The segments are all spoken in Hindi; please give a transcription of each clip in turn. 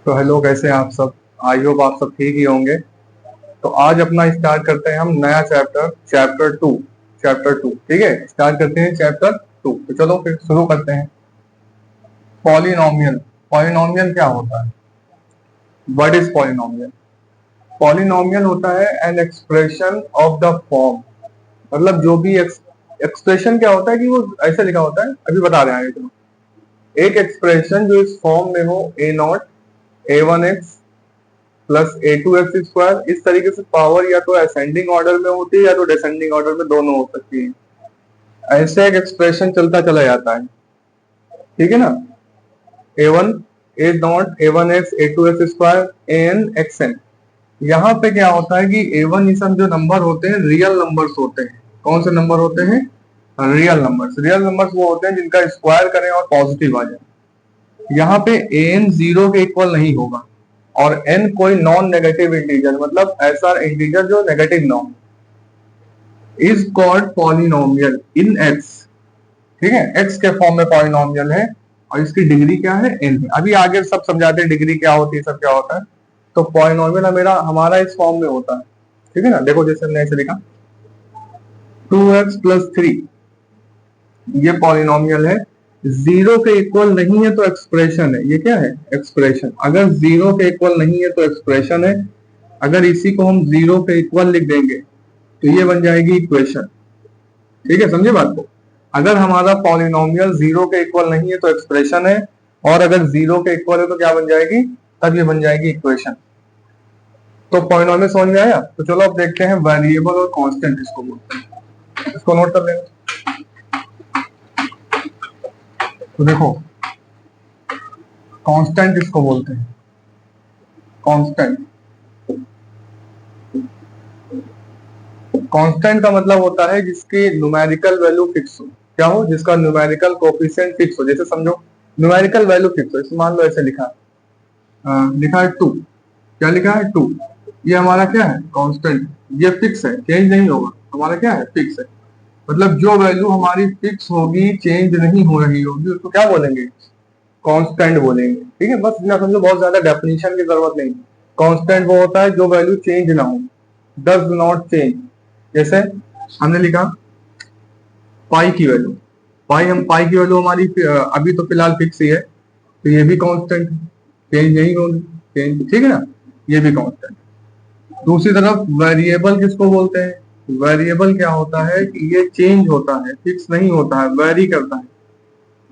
तो हेलो, कैसे हैं आप सब। आई होप आप सब ठीक ही होंगे। तो आज अपना स्टार्ट करते हैं हम नया चैप्टर, चैप्टर टू। ठीक है, स्टार्ट करते हैं चैप्टर 2। तो चलो फिर शुरू करते हैं। पॉलिनोमियल। पॉलिनोमियल क्या होता है? What is polynomial? पॉलिनोमियल होता है an expression of the form. मतलब जो भी एक्सप्रेशन क्या होता है कि वो ऐसे लिखा होता है, अभी बता रहे हैं। चलो, एक एक्सप्रेशन जो इस फॉर्म में हो, ए not a1x plus a2x square, इस तरीके से पावर या तो असेंडिंग ऑर्डर में होती है या तो डिसेंडिंग ऑर्डर में, दोनों हो सकती है। ऐसे एक एक्सप्रेशन चलता चला जाता है। ठीक है ना। a1 a not a1x a2x square an xn। यहाँ पे क्या होता है कि a1 ये सब जो नंबर होते हैं रियल नंबर्स होते हैं। कौन से नंबर होते हैं? Real numbers. रियल नंबर्स वो होते हैं जिनका स्क्वायर करें और पॉजिटिव आ जाए। यहाँ पे an जीरो के इक्वल नहीं होगा और n कोई नॉन नेगेटिव इंटीजर, मतलब ऐसा इंटीजर जो नेगेटिव ना हो, is called polynomial in x। ठीक है, x के फॉर्म में पॉलिनोमियल है और इसकी डिग्री क्या है? n है। अभी आगे सब समझाते हैं डिग्री क्या होती है, सब क्या होता है। तो पॉलिनोमियल हमारा इस फॉर्म में होता है। ठीक है ना। देखो जैसे हमने ऐसे लिखा 2x प्लस 3, ये पॉलिनोमियल है। जीरो के इक्वल नहीं है तो एक्सप्रेशन है। ये क्या है? एक्सप्रेशन। अगर जीरो के इक्वल नहीं है तो एक्सप्रेशन है। अगर इसी को हम जीरो के इक्वल लिख देंगे तो ये बन जाएगी इक्वेशन। ठीक है, समझे बात को। अगर हमारा पॉलिनोमियल जीरो के इक्वल नहीं है तो एक्सप्रेशन है, और अगर जीरो के इक्वल है तो क्या बन जाएगी? तब ये बन जाएगी इक्वेशन। तो पॉलिनोमियल समझ में आया। तो चलो अब देखते हैं वेरिएबल और कांस्टेंट इसको बोलते हैं। इसको नोट कर लेंगे। तो देखो, कांस्टेंट इसको बोलते हैं। कांस्टेंट। कांस्टेंट का मतलब होता है जिसकी न्यूमेरिकल वैल्यू फिक्स हो। क्या हो? जिसका न्यूमेरिकल कोफिशिएंट फिक्स हो। जैसे समझो, न्यूमेरिकल वैल्यू फिक्स हो। इसे मान लो ऐसे लिखा लिखा है 2। क्या लिखा है? 2। ये हमारा क्या है? कांस्टेंट। ये फिक्स है, चेंज नहीं होगा। हमारा क्या है? फिक्स है। मतलब जो वैल्यू हमारी फिक्स होगी, चेंज नहीं हो रही होगी, उसको क्या बोलेंगे? कांस्टेंट बोलेंगे। ठीक है, बस इतना समझो, बहुत ज्यादा डेफिनेशन की जरूरत नहीं। कांस्टेंट वो होता है जो वैल्यू चेंज ना हो, डज नॉट चेंज। जैसे हमने लिखा पाई की वैल्यू। पाई की वैल्यू हमारी अभी तो फिलहाल फिक्स ही है, तो ये भी कांस्टेंट है, चेंज नहीं होगी। चेंज, ठीक है ना। ये भी कांस्टेंट। दूसरी तरफ वेरिएबल किसको बोलते हैं? वेरिएबल क्या होता है कि ये चेंज होता है, फिक्स नहीं होता है, वेरी करता है।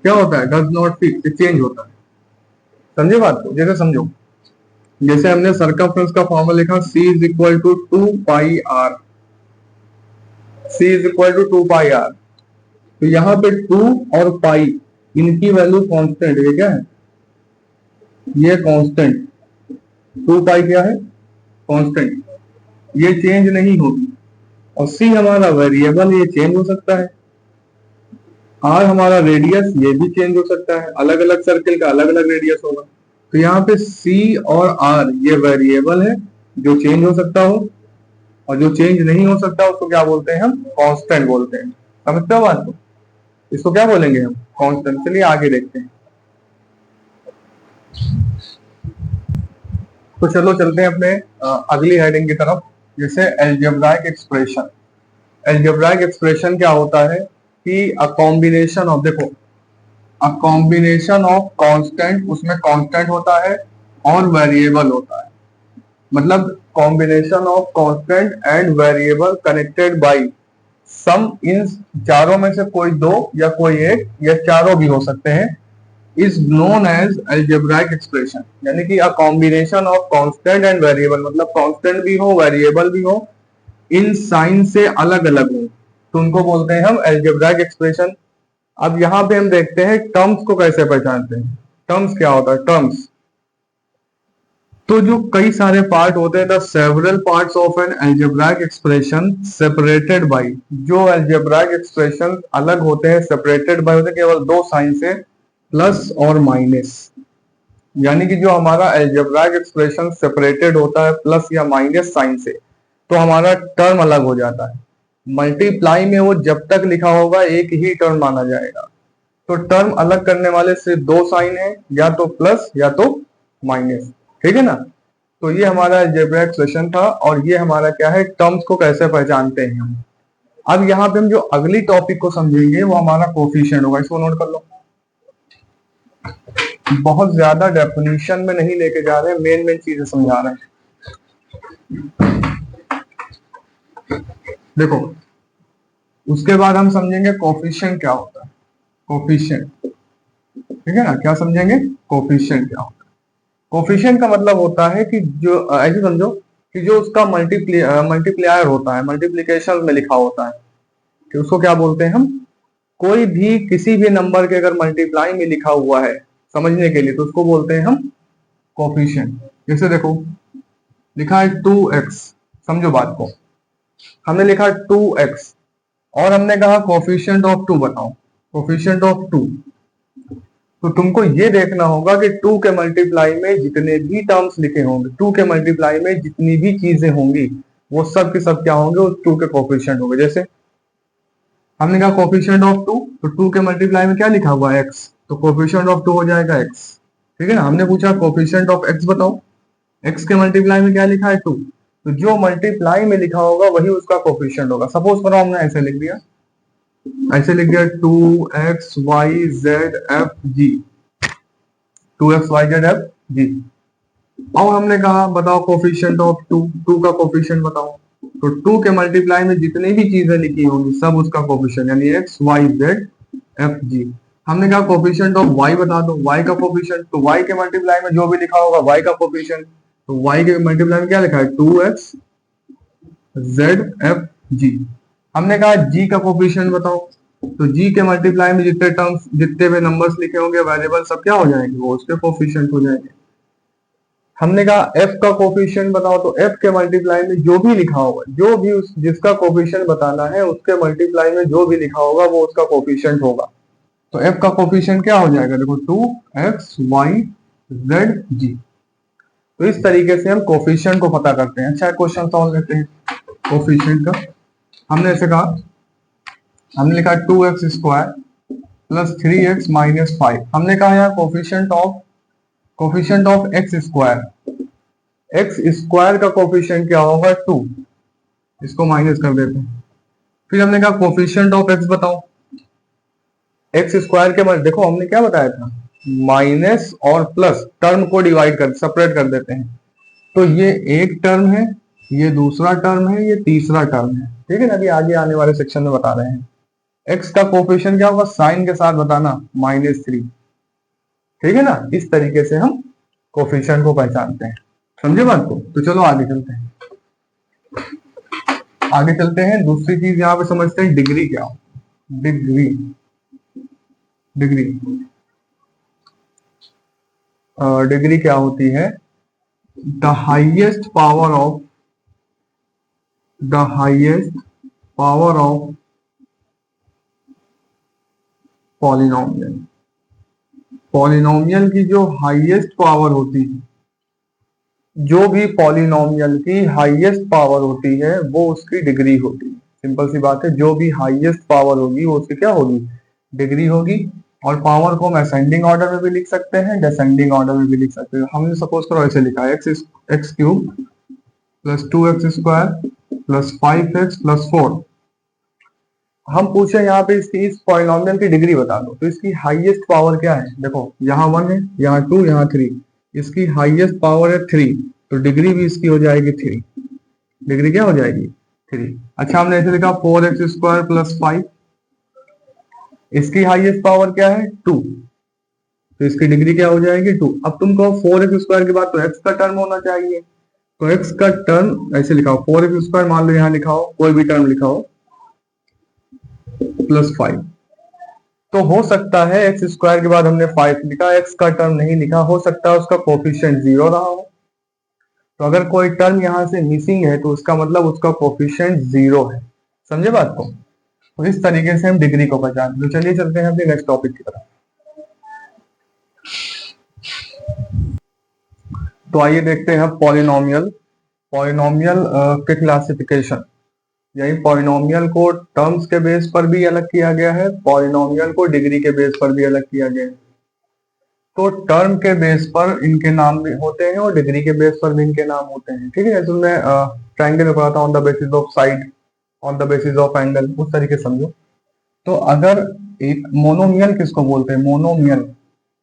क्या होता है? डज नॉट फिक्स, चेंज होता है। समझे बात को। जैसे समझो, जैसे हमने सर्कमफ्रेंस का फॉर्मूला लिखा c is equal to 2 pi r. c is equal to 2 pi r. तो यहाँ पे 2 और पाई, इनकी वैल्यू कांस्टेंट है। क्या है? ये कांस्टेंट। 2 पाई क्या है? कांस्टेंट। ये चेंज नहीं होगी। और c हमारा वेरिएबल, ये चेंज हो सकता है। r हमारा रेडियस, ये भी चेंज हो सकता है। अलग अलग सर्किल का अलग अलग रेडियस होगा। तो यहाँ पे c और r ये वेरिएबल है जो चेंज हो सकता हो, और जो चेंज नहीं हो सकता उसको क्या बोलते हैं? हम कांस्टेंट बोलते हैं। समझते हो बात को? इसको क्या बोलेंगे हम? कांस्टेंट। चलिए आगे देखते हैं। तो चलो चलते हैं अपने अगली हेडिंग की तरफ। जैसे एलजेब्राइक एक्सप्रेशन। एलजेब्राइक एक्सप्रेशन क्या होता है कि अ कॉम्बिनेशन ऑफ, देखो, अ कॉम्बिनेशन ऑफ कांस्टेंट, उसमें कांस्टेंट होता है और वेरिएबल होता है। मतलब combination of constant and variable connected by some, इन चारों में से कोई दो या कोई एक या चारों भी हो सकते हैं, is known as algebraic expression. यानी कि a combination of constant and variable, मतलब कांस्टेंट भी हो, वेरिएबल भी हो, इन साइन से अलग अलग हो, तो उनको बोलते हैं हम एल्जेब्राइक एक्सप्रेशन। अब यहाँ पे हम देखते हैं टर्म्स को कैसे पहचानते हैं। टर्म्स क्या होता है? टर्म्स, तो जो कई सारे पार्ट होते हैं, the several parts of an algebraic expression separated by. जो एल्जेब्राइक एक्सप्रेशन अलग होते हैं, सेपरेटेड बाय होते हैं केवल दो साइन से, प्लस और माइनस। यानी कि जो हमारा एल्जेब्राइक एक्सप्रेशन सेपरेटेड होता है प्लस या माइनस साइन से, तो हमारा टर्म अलग हो जाता है। मल्टीप्लाई में वो जब तक लिखा होगा एक ही टर्म माना जाएगा। तो टर्म अलग करने वाले सिर्फ दो साइन है, या तो प्लस या तो माइनस। ठीक है ना। तो ये हमारा अलजेब्रा एक्सप्रेशन था, और ये हमारा क्या है, टर्म्स को कैसे पहचानते हैं हम। अब यहाँ पे हम जो अगली टॉपिक को समझेंगे वो हमारा कोफिशिएंट होगा, इसको नोट कर लो। बहुत ज्यादा डेफिनेशन में नहीं लेके जा रहे हैं, मेन मेन चीजें समझा रहे हैं। देखो, उसके बाद हम समझेंगे कोफिशिएंट क्या होता है। कोफिशिएंट, ठीक है ना, क्या समझेंगे, कोफिशिएंट क्या होता है। कोफिशिएंट का मतलब होता है कि जो ऐसे समझो कि जो उसका मल्टीप्लायर होता है, मल्टीप्लीकेशन में लिखा होता है, कि उसको क्या बोलते हैं हम, कोई भी किसी भी नंबर के अगर मल्टीप्लाई में लिखा हुआ है समझने के लिए, तो उसको बोलते हैं हम कोफिशिएंट। जैसे देखो, लिखा है 2x, समझो बात को, हमने लिखा 2x और हमने कहा कोफिशिएंट ऑफ 2 बताओ, कोफिशिएंट ऑफ 2। तो तुमको ये देखना होगा कि 2 के मल्टीप्लाई में जितने भी टर्म्स लिखे होंगे, 2 के मल्टीप्लाई में जितनी भी चीजें होंगी, वो सब के सब क्या होंगे, उस 2 के कोफिशिएंट होंगे। जैसे हमने कहा कोफिशिएंट ऑफ 2, तो 2 के मल्टीप्लाई में क्या लिखा हुआ है, x, तो कोफिशिएंट ऑफ 2 हो जाएगा x। ठीक है ना। हमने पूछा कोफिशिएंट ऑफ x बताओ, x के मल्टीप्लाई में क्या लिखा है 2, तो जो मल्टीप्लाई में लिखा होगा वही उसका कोफिशिएंट होगा। सपोज करो हमने ऐसे लिख दिया, ऐसे लिख दिया 2xyzfg, 2xyzfg। और हमने कहा बताओ कोफिशिएंट ऑफ 2, 2 का कोफिशिएंट बताओ, तो 2 के मल्टीप्लाई में जितनी भी चीजें लिखी होंगी सब उसका कोफिशिएंट, यानी x y z f g। हमने कहा कोफिशिएंट ऑफ y बता दो, y का कोफिशिएंट, तो y के मल्टीप्लाई में जो भी लिखा होगा y का कोफिशिएंट, तो y के मल्टीप्लाई में क्या लिखा है 2x z f g। हमने कहा g का कोफिशिएंट बताओ, तो g के मल्टीप्लाई में जितने टर्म्स, जितने भी नंबर्स लिखे होंगे वेरिएबल, सब क्या हो जाएंगे, वो उसके कोफिशिएंट हो जाएंगे। हमने कहा f का कोफिशिएंट बताओ, तो f के मल्टीप्लाई में जो भी लिखा होगा, जो भी उस जिसका कोफिशिएंट बताना है उसके मल्टीप्लाई में जो भी लिखा होगा वो उसका कोफिशिएंट होगा। तो f का कोफिशिएंट क्या हो जाएगा, देखो 2x y z g। तो इस तरीके से हम कोफिशिएंट को पता करते हैं। अच्छा, क्वेश्चन सॉल्व करते हैं कोफिशिएंट का। हमने ऐसे कहा, हमने लिखा 2x square plus 3x minus 5। हमने कहा यहाँ coefficient of x square, x square का कोफिशिएंट क्या होगा 2, इसको माइनस कर देते हैं। फिर हमने कहा कोफिशिएंट ऑफ x बताओ, एक्स स्क्वायर के बाद देखो हमने क्या बताया था, माइनस और प्लस टर्म को डिवाइड कर सेपरेट कर देते हैं। तो ये एक टर्म है, ये दूसरा टर्म है, ये तीसरा टर्म है। ठीक है ना, अभी आगे आने वाले सेक्शन में बता रहे हैं। एक्स का कोफिशिएंट क्या होगा, साइन के साथ बताना, -3। ठीक है ना, इस तरीके से हम कोफिशिएंट को पहचानते हैं। समझे बात को। तो चलो आगे चलते हैं, आगे चलते हैं। दूसरी चीज यहाँ पे समझते हैं डिग्री क्या हो। डिग्री, डिग्री डिग्री क्या होती है, the highest power of, the highest power of polynomial. Polynomial की जो हाईएस्ट पावर होती है, जो भी पॉलिनोमियल की हाईएस्ट पावर होती है वो उसकी डिग्री होती है। सिंपल सी बात है, जो भी हाईएस्ट पावर होगी वो उसकी क्या होगी, डिग्री होगी। और पावर को हम असेंडिंग ऑर्डर में भी लिख सकते हैं, डिसेंडिंग ऑर्डर में भी लिख सकते हैं। हमने सपोज करो ऐसे लिखा है x cube plus 2x square plus 5x plus 4। हम पूछे यहाँ पे इसकी, इस पॉलिनोमियल की डिग्री बता दो, तो इसकी हाईएस्ट पावर क्या है, देखो यहाँ 1 है, यहाँ 2, यहाँ 3, इसकी हाईएस्ट पावर है 3, तो डिग्री भी इसकी हो जाएगी 3। डिग्री क्या हो जाएगी 3। अच्छा, हमने ऐसे लिखा 4x स्क्वायर प्लस 5, इसकी हाईएस्ट पावर क्या है 2, तो इसकी डिग्री क्या हो जाएगी 2। अब तुम कहो 4x स्क्वायर के बाद तो x का टर्म होना चाहिए, तो x का टर्म ऐसे लिखा हो, 4x स्क्वायर मान लो यहाँ लिखा हो, कोई भी टर्म लिखा हो प्लस 5। तो हो सकता है एक्स स्क्वायर के बाद हमने 5 लिखा, एक्स का टर्म नहीं लिखा, हो सकता है उसका कोफिशिएंट 0 रहा हो। तो अगर कोई टर्म यहां से मिसिंग है तो उसका मतलब उसका कोफिशिएंट 0 है। समझे बात को। तो इस तरीके से हम डिग्री को पहचानते हैं। तो चलिए चलते हैं अपने नेक्स्ट टॉपिक की तरफ। तो आइए देखते हैं पॉलिनोमियल। पॉलिनोमियल के क्लासिफिकेशन, यही पॉलिनोमियल को टर्म्स के बेस पर भी अलग किया गया है, पॉलिनोमियल को डिग्री के बेस पर भी अलग किया गया है। तो टर्म के बेस पर इनके नाम भी होते हैं और डिग्री के बेस पर भी इनके नाम होते हैं। ठीक है, जैसे मैं ट्रायंगल में पढ़ा था, on the basis of side, on the basis of angle, उस तरीके से समझो। तो अगर एक मोनोमियल किसको बोलते हैं? मोनोमियल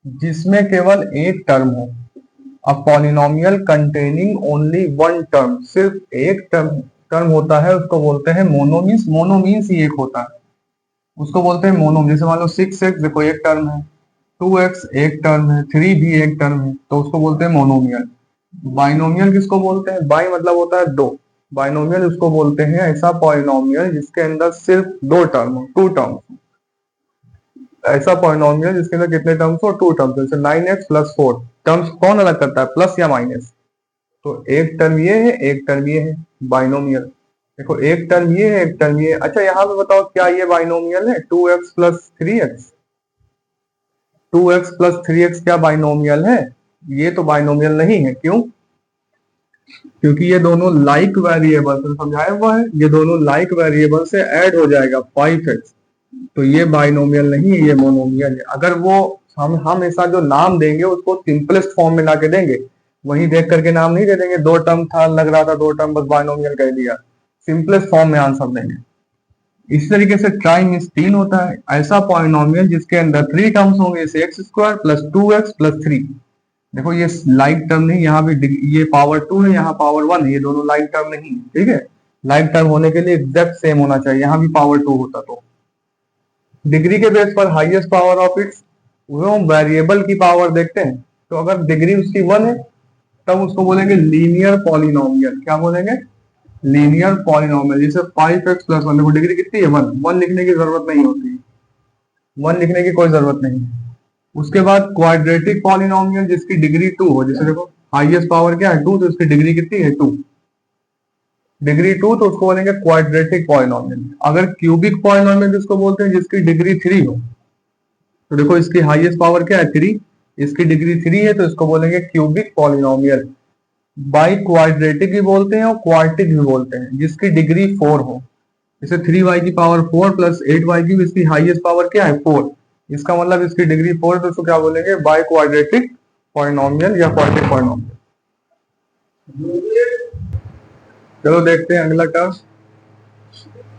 जिसमें केवल एक टर्म हो। A polynomial containing only one term, सिर्फ एक टर्म होता है, उसको बोलते हैं मोनोमीन्स। मोनोमीन्स ही एक होता है, उसको बोलते हैं मोनो। जैसे मान लो 6x देखो एक टर्म है, 2x एक टर्म है, 3 भी एक टर्म है, तो उसको बोलते हैं मोनोमियल। बाइनोमियल किसको बोलते हैं? बाई मतलब होता है दो। बाइनोमियल उसको बोलते हैं ऐसा पॉलिनोमियल जिसके अंदर सिर्फ दो टर्म हो, टू टर्म। ऐसा पॉलिनोमियल जिसके अंदर कितने टर्म्स हो? Two terms. जैसे 9x प्लस 4, टर्म्स कौन अलग करता है? प्लस या माइनस? तो एक टर्म ये है, एक टर्म ये है, बाइनोमियल। देखो एक टर्म ये है, एक टर्म ये है। अच्छा यहाँ पे बताओ क्या ये बाइनोमियल है? 2x plus 3x, 2x plus 3x क्या बाइनोमियल है? ये तो बाइनोमियल नहीं है। क्यों? क्योंकि ये दोनों लाइक वेरिएबल से समझाया हुआ है, ये दोनों लाइक वेरिएबल से ऐड हो जाएगा 5x। तो ये बाइनोमियल नहीं है, ये मोनोमियल है। अगर वो हम ऐसा जो नाम देंगे उसको सिंपलेस्ट फॉर्म में लाके देंगे, वही देख करके नाम नहीं दे देंगे। दो टर्म था, लग रहा था दो टर्म, बस बाइनोमियल कह दिया। सिंपलेस्ट फॉर्म में आंसर देंगे। इस तरीके से ट्राई मीन्स तीन होता है, ऐसा पॉलिनोमियल जिसके अंदर थ्री टर्म्स होंगे, जैसे x square plus 2x plus 3। देखो ये लाइक टर्म नहीं, यहाँ भी ये पावर 2 है, यहाँ पावर 1 है, ये दोनों लाइक टर्म नहीं है। ठीक है, लाइक टर्म होने के लिए एग्जैक्ट सेम होना चाहिए, यहाँ भी पावर 2 होता। तो डिग्री के बेस पर हाईएस्ट पावर ऑफ इट्स, वो हम वेरिएबल की पावर देखते हैं। तो अगर डिग्री उसकी 1 है तब उसको बोलेंगे लीनियर पॉलिनोमियल। क्या बोलेंगे? Linear polynomial. जैसे 5x प्लस 1, देखो डिग्री कितनी है? 1। 1 लिखने की जरूरत नहीं होती, 1 लिखने की कोई जरूरत नहीं है। उसके बाद क्वाड्रेटिक पॉलिनोमियल जिसकी डिग्री 2 हो। जैसे देखो हाईएस्ट पावर क्या है? 2, तो उसकी डिग्री कितनी है? 2। डिग्री 2 तो उसको बोलेंगे क्वाड्रेटिक पॉलिनोमियल। अगर क्यूबिक पॉलिनोमियल जिसको बोलते हैं जिसकी डिग्री 3 हो, तो देखो इसकी हाईएस्ट पावर क्या है? 3, इसकी डिग्री 3 है, तो इसको बोलेंगे क्यूबिक पॉलिनोमियल। बाई क्वाड्रेटिक भी बोलते हैं और क्वार्टिक भी बोलते हैं, जिसकी डिग्री 4 हो। जैसे 3y की पावर 4 प्लस 8y की, इसकी हाईएस्ट पावर क्या है? 4। इसका मतलब इसकी डिग्री 4 है, तो इसको क्या बोलेंगे? बाई क्वाड्रेटिक पॉलिनोमियल या क्वार्टिक पॉलिनोमियल। चलो देखते हैं अगला टर्म।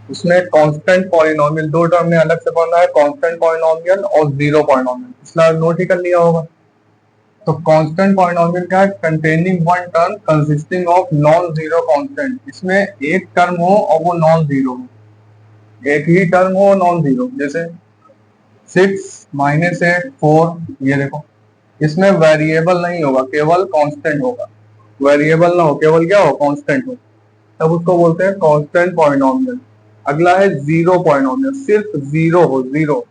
उसमें कांस्टेंट पॉलिनोमियल, दो टर्म में अलग से पढ़ना है, कांस्टेंट पॉलिनोमियल और जीरो पॉलिनोमियल। इसलिए नोट ही कर लिया होगा। तो कांस्टेंट पॉलिनोमियल क्या है? Containing one term consisting of non zero constant. इसमें एक टर्म हो और वो नॉन जीरो हो, एक ही टर्म हो नॉन जीरो। जैसे 6 माइनस 8 4, ये देखो इसमें वेरिएबल नहीं होगा, केवल कांस्टेंट होगा। वेरिएबल ना हो, केवल क्या हो? कांस्टेंट हो, तब उसको बोलते हैं कांस्टेंट पॉलिनोमियल। अगला है जीरो पॉलिनोमियल, सिर्फ जीरो हो, जीरो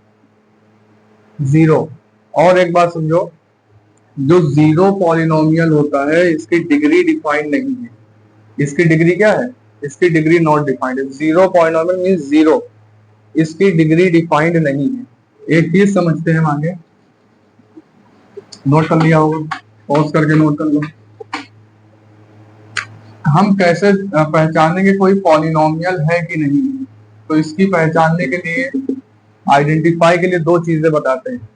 जीरो। और एक बात समझो, जो जीरो पॉलिनोमियल होता है इसकी डिग्री डिफाइंड नहीं है। इसकी डिग्री क्या है? इसकी डिग्री नॉट डिफाइंड है। जीरो पॉलिनोमियल मींस जीरो, इसकी डिग्री डिफाइंड नहीं है। एक चीज समझते हैं आगे, नोट कर लिया होगा, पॉज करके नोट कर लो। हम कैसे पहचानेंगे कोई पॉलिनोमियल है कि नहीं? तो इसकी पहचानने के लिए, आइडेंटिफाई के लिए दो चीजें बताते हैं।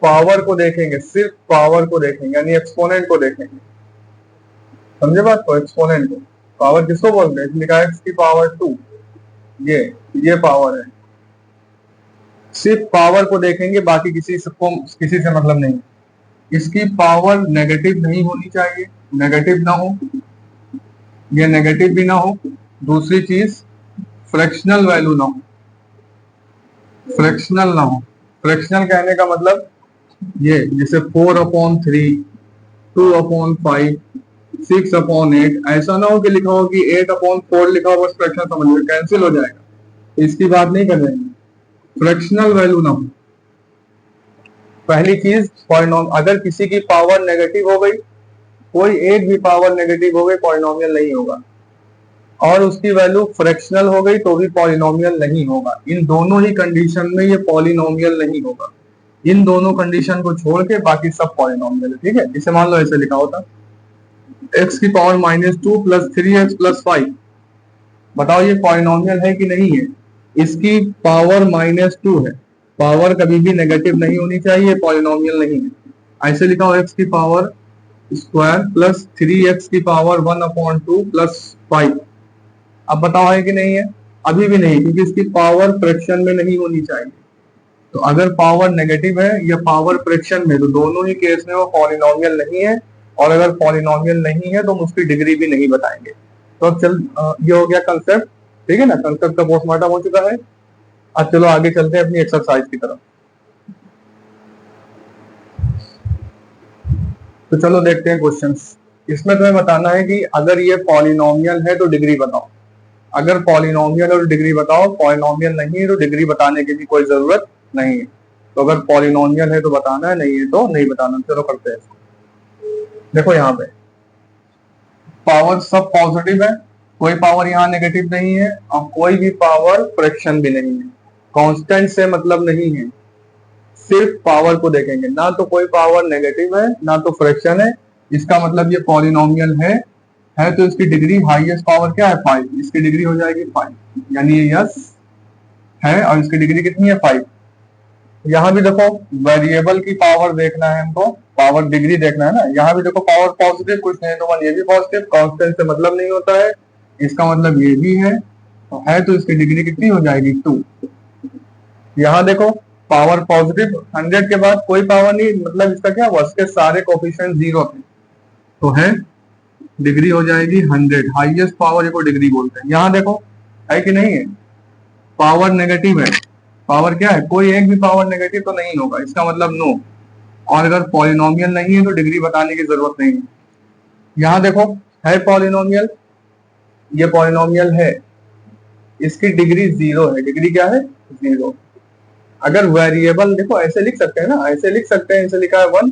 पावर को देखेंगे, सिर्फ पावर को देखेंगे, यानी एक्सपोनेंट को देखेंगे। समझे बात को? एक्सपोनेंट को। पावर किसको बोलते हैं? लिखा है x की पावर 2, ये पावर है। सिर्फ पावर को देखेंगे, बाकी किसी से मतलब नहीं। इसकी पावर नेगेटिव नहीं होनी चाहिए, नेगेटिव ना हो, ये नेगेटिव भी ना हो। दूसरी चीज, फ्रैक्शनल वैल्यू ना हो, फ्रैक्शनल ना हो। फ्रैक्शनल कहने का मतलब ये, जैसे 4/3, 2/5, 6/8। ऐसा ना हो कि लिखा हो कि 8/4 लिखा हो, बस फ्रैक्शन समझ लो, कैंसिल हो जाएगा। इसकी बात नहीं कर रहे हैं। फ्रैक्शनल वैल्यू ना हो। पहली चीज, अगर किसी की पावर नेगेटिव हो गई, कोई एक भी पावर नेगेटिव हो गई, पॉलिनोमियल नहीं होगा। और उसकी वैल्यू फ्रैक्शनल हो गई तो भी पॉलिनोमियल नहीं होगा। इन दोनों ही कंडीशन में ये पॉलिनोमियल नहीं होगा। इन दोनों कंडीशन को छोड़ के बाकी सब पॉलिनोमियल है। ठीक है, इसे मान लो ऐसे लिखा होता, x की पावर -2 प्लस 3x प्लस 5। बताओ ये पॉलिनोमियल है कि नहीं है? इसकी पावर -2 है, पावर कभी भी नेगेटिव नहीं होनी चाहिए, पॉलिनोमियल नहीं है। ऐसे लिखा हो एक्स की पावर स्क्वायर प्लस 3x की पावर 1/2 प्लस 5। अब बताओ है कि नहीं है? अभी भी नहीं, क्योंकि इसकी पावर फ्रैक्शन में नहीं होनी चाहिए। तो अगर पावर नेगेटिव है या पावर फ्रैक्शन में, तो दोनों ही केस में वो पॉलिनोमियल नहीं है। और अगर पॉलिनोमियल नहीं है तो हम उसकी डिग्री भी नहीं बताएंगे। तो अब चल ये हो गया कंसेप्ट, ठीक है ना, कंसेप्ट का पोस्टमार्टम हो चुका है। अब चलो आगे चलते हैं अपनी एक्सरसाइज की तरफ। तो चलो देखते हैं क्वेश्चंस। इसमें तुम्हें बताना है कि अगर ये पॉलिनोमियल है तो डिग्री बताओ। अगर पॉलिनोमियल है तो डिग्री बताओ, पॉलिनोमियल नहीं है तो डिग्री बताने की भी कोई जरूरत नहीं है। तो अगर पॉलिनोमियल है तो बताना है, नहीं है तो नहीं बताना। चलो करते हैं इसको। देखो यहाँ पे पावर सब पॉजिटिव है, कोई पावर यहाँ नेगेटिव नहीं है, और कोई भी पावर फ्रैक्शन भी नहीं है। कांस्टेंट से मतलब नहीं है, सिर्फ पावर को देखेंगे। ना तो कोई पावर नेगेटिव है ना तो फ्रैक्शन है, इसका मतलब ये पॉलिनोमियल है तो इसकी डिग्री हाईएस्ट पावर क्या है 5, इसकी डिग्री हो जाएगी 5, यानी ये यस है और इसकी डिग्री कितनी है 5। यहाँ भी देखो वेरिएबल की पावर देखना है हमको, पावर डिग्री देखना है ना। यहाँ भी देखो पावर पॉजिटिव कुछ नहीं तो 1, ये भी पॉजिटिव, कांस्टेंट से मतलब नहीं होता है, इसका मतलब ये भी है तो इसकी डिग्री कितनी हो जाएगी 2। यहाँ देखो पावर पॉजिटिव 100 के बाद कोई पावर नहीं, मतलब इसका क्या हुआ, इसके सारे कोफिशिएंट 0 थे, तो है डिग्री हो जाएगी 100। हाईएस्ट पावर को डिग्री बोलते हैं। यहाँ देखो है कि नहीं है, पावर नेगेटिव है, पावर क्या है, कोई एक भी पावर नेगेटिव तो नहीं होगा, इसका मतलब नो। और अगर पॉलिनोमियल नहीं है तो डिग्री बताने की जरूरत नहीं है। यहाँ देखो है पॉलिनोमियल, ये पॉलिनोमियल है, इसकी डिग्री 0 है। डिग्री क्या है 0। अगर वेरिएबल देखो ऐसे लिख सकते हैं ना, ऐसे लिख सकते हैं, ऐसे लिखा है 1,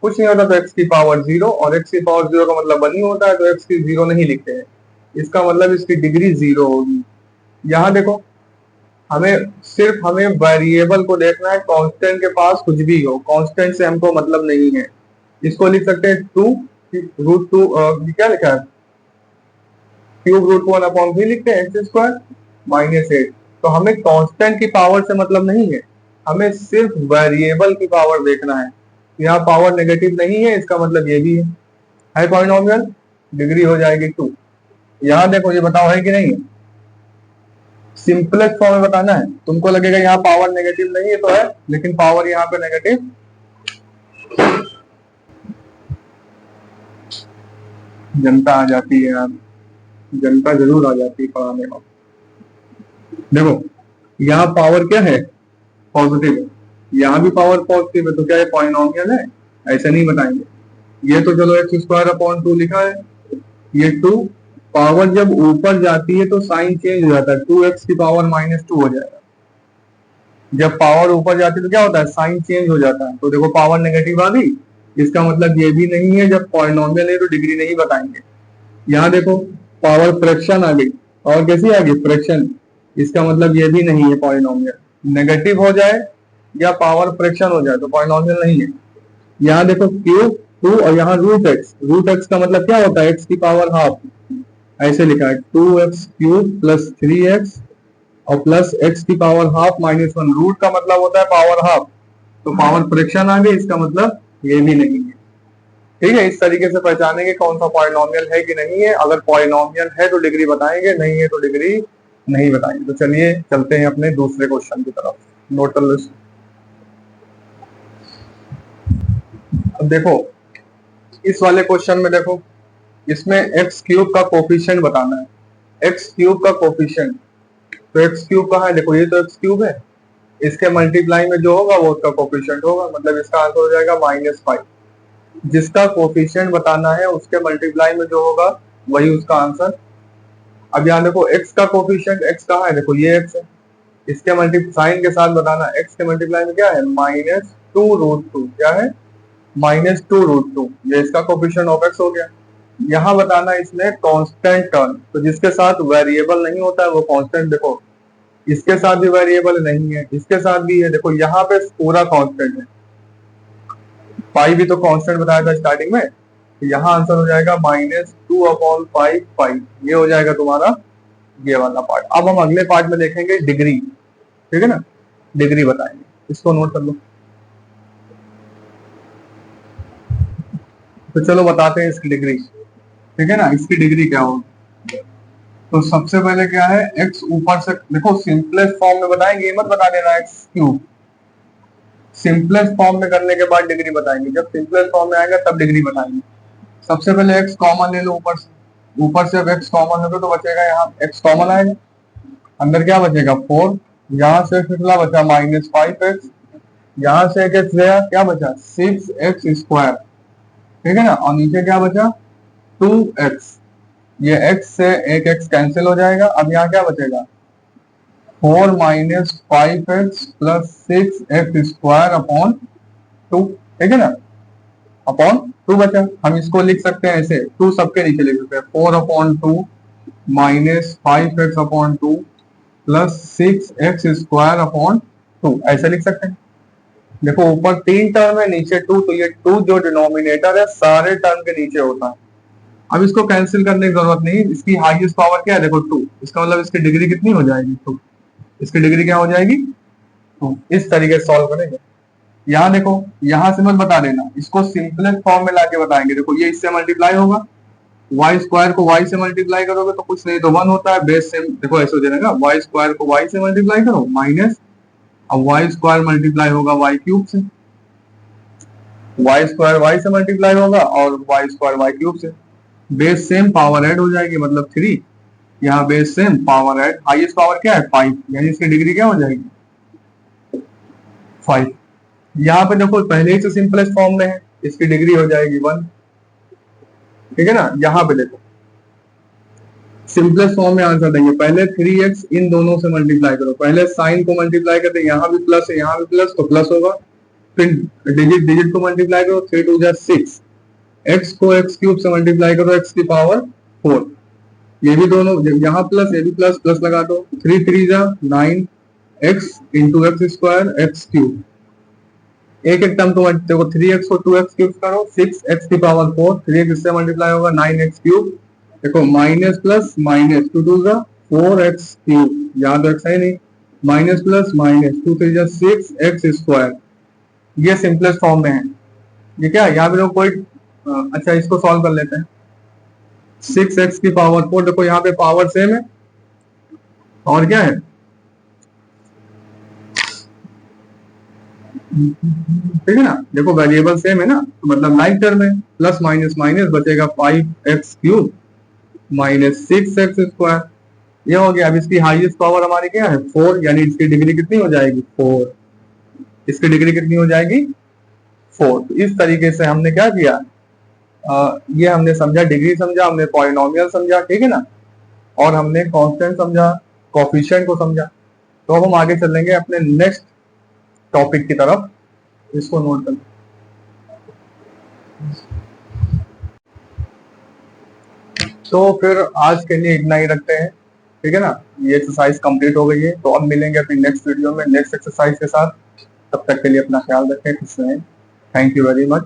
कुछ नहीं होता तो x की पावर 0, और x की पावर 0 का मतलब 1 ही होता है, तो x की 0 नहीं लिखते हैं, इसका मतलब इसकी डिग्री 0 होगी। यहाँ देखो हमें वेरिएबल को देखना है, कांस्टेंट के पास कुछ भी हो, कांस्टेंट से हमको मतलब नहीं है। इसको लिख सकते हैं 2 क्या लिखा है, क्यूब रूट 1/3 लिखते हैं x² -8। तो हमें कांस्टेंट की पावर से मतलब नहीं है, हमें सिर्फ वेरिएबल की पावर देखना है। यहाँ पावर नेगेटिव नहीं है, इसका मतलब ये भी है पॉलिनोमियल, डिग्री हो जाएगी 2। यहाँ देखो ये बताओ है कि नहीं है, सिंपलेस्ट फॉर्म में बताना है। तुमको लगेगा यहाँ पावर नेगेटिव नहीं है तो है, लेकिन पावर यहाँ पे नेगेटिव, जनता आ जाती है यार, जनता जरूर आ जाती है पढ़ाने में। देखो यहाँ पावर क्या है, पॉजिटिव है, यहाँ भी पावर पॉजिटिव है, तो क्या ये पॉलिनोमियल है, ऐसे नहीं बताएंगे। ये तो चलो x² 2 लिखा है, ये 2 पावर जब ऊपर जाती है तो साइन चेंज हो जाता है, 2x की पावर -2 हो जाएगा। जब पावर ऊपर जाती है तो क्या होता है, साइन चेंज हो जाता है। तो देखो पावर नेगेटिव आ गई, इसका मतलब ये भी नहीं है, जब पॉलिनोमियल है तो डिग्री नहीं बताएंगे। यहाँ देखो पावर फ्रैक्शन आ गई, और कैसी आ गई फ्रैक्शन, इसका मतलब ये भी नहीं है पॉलिनोमियल। नेगेटिव हो जाए या पावर फ्रैक्शन हो जाए तो पॉलिनोमियल नहीं है। यहाँ देखो क्यूब 2 और यहाँ रूट एक्स का मतलब क्या होता है, x की पावर हाफ, ऐसे लिखा है 2x³ + 3x और प्लस x की पावर हाफ -1। रूट का मतलब होता है पावर हाफ, तो पावर फ्रैक्शन आ गई, इसका मतलब ये भी नहीं है। ठीक है, इस तरीके से पहचानेंगे कौन सा पॉलिनोमियल है कि नहीं है। अगर पॉलिनोमियल है तो डिग्री बताएंगे, नहीं है तो डिग्री नहीं बताएंगे। तो चलिए चलते हैं अपने दूसरे क्वेश्चन की तरफ। नोट कर लो। अब देखो इस वाले क्वेश्चन में देखो, इसमें x³ का कोफिशिएंट बताना है। x³ का कोफिशिएंट, तो x³ कहाँ है, देखो ये तो x³ है, इसके मल्टीप्लाई में जो होगा वो उसका कोफिशिएंट होगा, मतलब इसका आंसर हो जाएगा -5। जिसका कोफिशिएंट बताना है उसके मल्टीप्लाई में जो होगा वही उसका आंसर। अब यहाँ देखो x का कोफिशिएंट, x कहाँ है, देखो ये x है, इसके मल्टीप्लाई साइन के साथ बताना, x के मल्टीप्लाई में क्या है -2√2, क्या है -2√2, ये इसका कोफिशिएंट ऑफ x हो गया। यहाँ बताना इसमें कांस्टेंट टर्म, तो जिसके साथ वेरिएबल नहीं होता है वो कांस्टेंट। देखो इसके साथ भी वेरिएबल नहीं है, इसके साथ भी है, देखो यहाँ पे पूरा कांस्टेंट है, पाई भी तो कांस्टेंट बताया था स्टार्टिंग में, तो यहाँ आंसर हो जाएगा -2/5 पाई। ये हो जाएगा तुम्हारा ये वाला पार्ट। अब हम अगले पार्ट में देखेंगे डिग्री, ठीक है ना, डिग्री बताएंगे, इसको नोट कर लो। तो चलो बताते हैं इसकी डिग्री, ठीक है ना। इसकी डिग्री क्या होगी, तो सबसे पहले क्या है, x ऊपर से देखो, सिंपलेस्ट फॉर्म में बताएंगे, मत बता देना एक्स क्यूब। सिंपलेस्ट फॉर्म में करने के बाद डिग्री बताएंगे, जब सिंपलेस्ट फॉर्म में आएगा तब डिग्री बताएंगे। सबसे पहले x कॉमन ले लो ऊपर से, ऊपर से अब x कॉमन ले लो तो बचेगा, यहाँ x कॉमन आएगा, अंदर क्या बचेगा 4, यहाँ से कितना बचा -5x, यहाँ से एक x गया, क्या बचा 6x², ठीक है ना, और नीचे क्या बचा 2x, ये x से एक x कैंसिल हो जाएगा, अब यहाँ क्या बचेगा 4 - 5x + 6x² अपॉन 2, ठीक है ना, अपॉन 2 बचा। हम इसको लिख सकते हैं ऐसे, 2 सबके नीचे लिख सकते हैं, 4/2 -5x अपॉन 2 + 6x² अपॉन 2, ऐसे लिख सकते हैं। देखो ऊपर 3 टर्म है, नीचे 2, तो ये 2 जो डिनोमिनेटर है सारे टर्म के नीचे होता है। अब इसको कैंसिल करने की जरूरत नहीं, इसकी हाईएस्ट पावर क्या है देखो 2, इसका मतलब इसकी डिग्री कितनी हो जाएगी 2, इसकी डिग्री क्या हो जाएगी 2। इस तरीके से सॉल्व करेंगे। यहाँ देखो, यहाँ से मत बता देना, इसको सिंपलेस्ट फॉर्म में लाके बताएंगे। देखो ये इससे मल्टीप्लाई होगा, y² को y से मल्टीप्लाई करोगे तो कुछ नहीं तो 1 होता है, बेस सेम, देखो ऐसे हो जाएगा, y² को y से मल्टीप्लाई करो माइनस, अब y² मल्टीप्लाई होगा y³ से, y² y से मल्टीप्लाई होगा और y² y³ से, बेस सेम पावर ऐड हो जाएगी, मतलब 3, यहाँ base same power add, highest power क्या है 5, यानी इसकी डिग्री क्या हो जाएगी 5। यहाँ पे देखो पहले ही से सिंपलेस्ट फॉर्म में है, इसकी डिग्री हो जाएगी 1, ठीक है ना। यहाँ पे देखो सिंपलेस्ट फॉर्म में आंसर देंगे, पहले 3x इन दोनों से मल्टीप्लाई करो, पहले साइन को मल्टीप्लाई करते हैं, यहाँ भी प्लस है यहाँ भी प्लस, तो प्लस होगा, फिर डिजिट डिजिट को मल्टीप्लाई करो, 3 × 2 = 6, x को x³ से मल्टीप्लाई करो, x की पावर 4, ये भी दोनों यहाँ प्लस ये भी प्लस, प्लस लगा दो, 3 × 3 = 9, x × x² x³, एक एक टर्म को देखो 3x को 2x³ करो, 6x की पावर 4, 3x इससे मल्टीप्लाई होगा 9x³, देखो माइनस प्लस माइनस, 2 × 2 = 4x³, यहाँ तो x है नहीं, माइनस प्लस माइनस, 2 × 3 = 6x², ये सिंपलेस्ट फॉर्म में है। ये क्या यहाँ पे लोग कोई अच्छा इसको सॉल्व कर लेते हैं, 6x की पावर 4, देखो यहाँ पे पावर सेम है और क्या है, ठीक है ना, देखो वेरिएबल सेम है ना, तो मतलब लाइक टर्म है, प्लस माइनस माइनस बचेगा 5x³ - 6x², ये हो गया। अब इसकी हाईएस्ट पावर हमारी क्या है 4, यानी इसकी डिग्री कितनी हो जाएगी 4, इसकी डिग्री कितनी हो जाएगी 4। तो इस तरीके से हमने क्या किया, ये हमने समझा, डिग्री समझा, हमने पॉलिनोमियल समझा, ठीक है ना, और हमने कांस्टेंट समझा, कोफिशिएंट को समझा। तो अब हम आगे चलेंगे अपने नेक्स्ट टॉपिक की तरफ, इसको नोट कर। तो फिर आज के लिए इतना ही रखते हैं, ठीक है ना, ये एक्सरसाइज कंप्लीट हो गई है। तो अब मिलेंगे अपनी नेक्स्ट वीडियो में नेक्स्ट एक्सरसाइज के साथ, तब तक के लिए अपना ख्याल रखें, खुश रहें, थैंक यू वेरी मच।